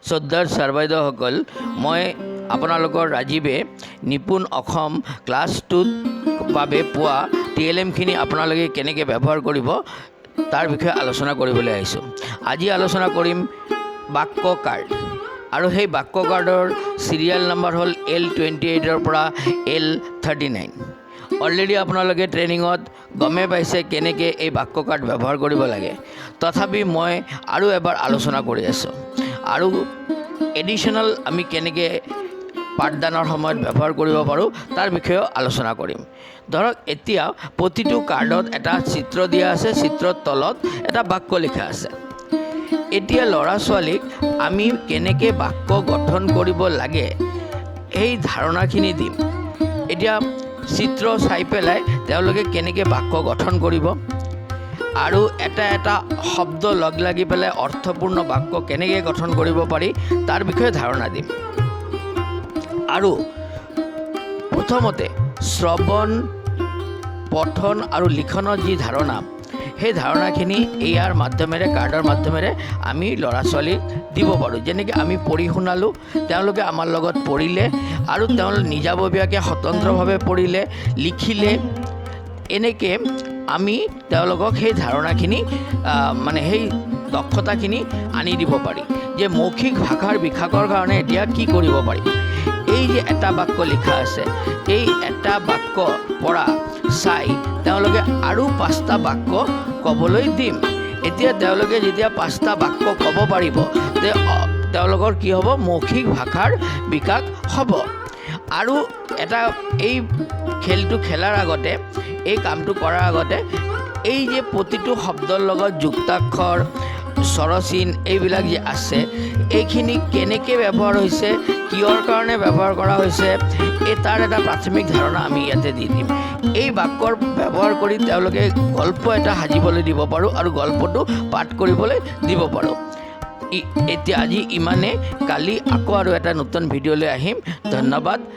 শ্ৰদ্ধাৰ ছাৰ বাইদেউসকল, মই আপোনালোকৰ ৰাজীৱে নিপুণ অসম ক্লাছ 2ত বাবে পোৱা TLM-খিনি আপোনালোকে কেনেকৈ ব্যৱহাৰ কৰিব তাৰ বিষয়ে আলোচনা কৰিবলৈ আহিছোঁ। আজি আলোচনা কৰিম বাক্য কাৰ্ড, আৰু সেই বাক্য কাৰ্ডৰ চিৰিয়েল নম্বৰ হ'ল L28 পৰা L39। অলৰেডি আপোনালোকে ট্ৰেইনিঙত গমে পাইছে কেনেকৈ এই বাক্য কাৰ্ড ব্যৱহাৰ কৰিব লাগে। তথাপি মই আৰু এবাৰ আলোচনা কৰি আছোঁ, আৰু এডিশ্যনেল আমি কেনেকৈ পাঠদানৰ সময়ত ব্যৱহাৰ কৰিব পাৰোঁ তাৰ বিষয়েও আলোচনা কৰিম। ধৰক এতিয়া প্ৰতিটো কাৰ্ডত এটা চিত্ৰ দিয়া আছে, চিত্ৰৰ তলত এটা বাক্য লিখা আছে। এতিয়া ল'ৰা ছোৱালীক আমি কেনেকৈ বাক্য গঠন কৰিব লাগে এই ধাৰণাখিনি দিম। এতিয়া চিত্ৰ চাই পেলাই তেওঁলোকে কেনেকৈ বাক্য গঠন কৰিব, আৰু এটা এটা শব্দ লগ লাগি পেলাই অৰ্থপূৰ্ণ বাক্য কেনেকৈ গঠন কৰিব পাৰি তাৰ বিষয়ে ধাৰণা দিম। আৰু প্ৰথমতে শ্ৰৱণ, পঠন আৰু লিখনৰ যি ধাৰণা, সেই ধাৰণাখিনি ইয়াৰ মাধ্যমেৰে, কাৰ্ডৰ মাধ্যমেৰে আমি ল'ৰা ছোৱালীক দিব পাৰোঁ। যেনেকৈ আমি পঢ়ি শুনালোঁ, তেওঁলোকে আমাৰ লগত পঢ়িলে, আৰু তেওঁলোকে নিজাববীয়াকৈ স্বতন্ত্ৰভাৱে পঢ়িলে, লিখিলে। এনেকৈ আমি তেওঁলোকক সেই ধাৰণাখিনি সেই দক্ষতাখিনি আনি দিব পাৰি। যে মৌখিক ভাষাৰ বিকাশৰ কাৰণে এতিয়া কি কৰিব পাৰি। এই যে এটা বাক্য লিখা আছে, এই এটা বাক্য পৰা চাই তেওঁলোকে আৰু 5টা বাক্য ক'বলৈ দিম। এতিয়া তেওঁলোকে যেতিয়া 5টা বাক্য ক'ব পাৰিব, তেওঁলোকৰ কি হ'ব, মৌখিক ভাষাৰ বিকাশ হ'ব। আৰু এটা এই খেলটো খেলাৰ আগতে, এই কামটো কৰাৰ আগতে, এই যে প্ৰতিটো শব্দৰ লগত যুক্তাক্ষৰ, স্বৰচিন এইবিলাক যে আছে, এইখিনি কেনেকৈ ব্যৱহাৰ হৈছে, কিয়ৰ কাৰণে ব্যৱহাৰ কৰা হৈছে, তাৰ এটা প্ৰাথমিক ধাৰণা আমি ইয়াতে দি দিম। এই বাক্যৰ ব্যৱহাৰ কৰি তেওঁলোকে গল্প এটা সাজিবলৈ দিব পাৰোঁ, আৰু গল্পটো পাঠ কৰিবলৈ দিব পাৰোঁ। এতিয়া আজি ইমানে, কালি আকৌ আৰু এটা নতুন ভিডিঅ'লৈ আহিম। ধন্যবাদ।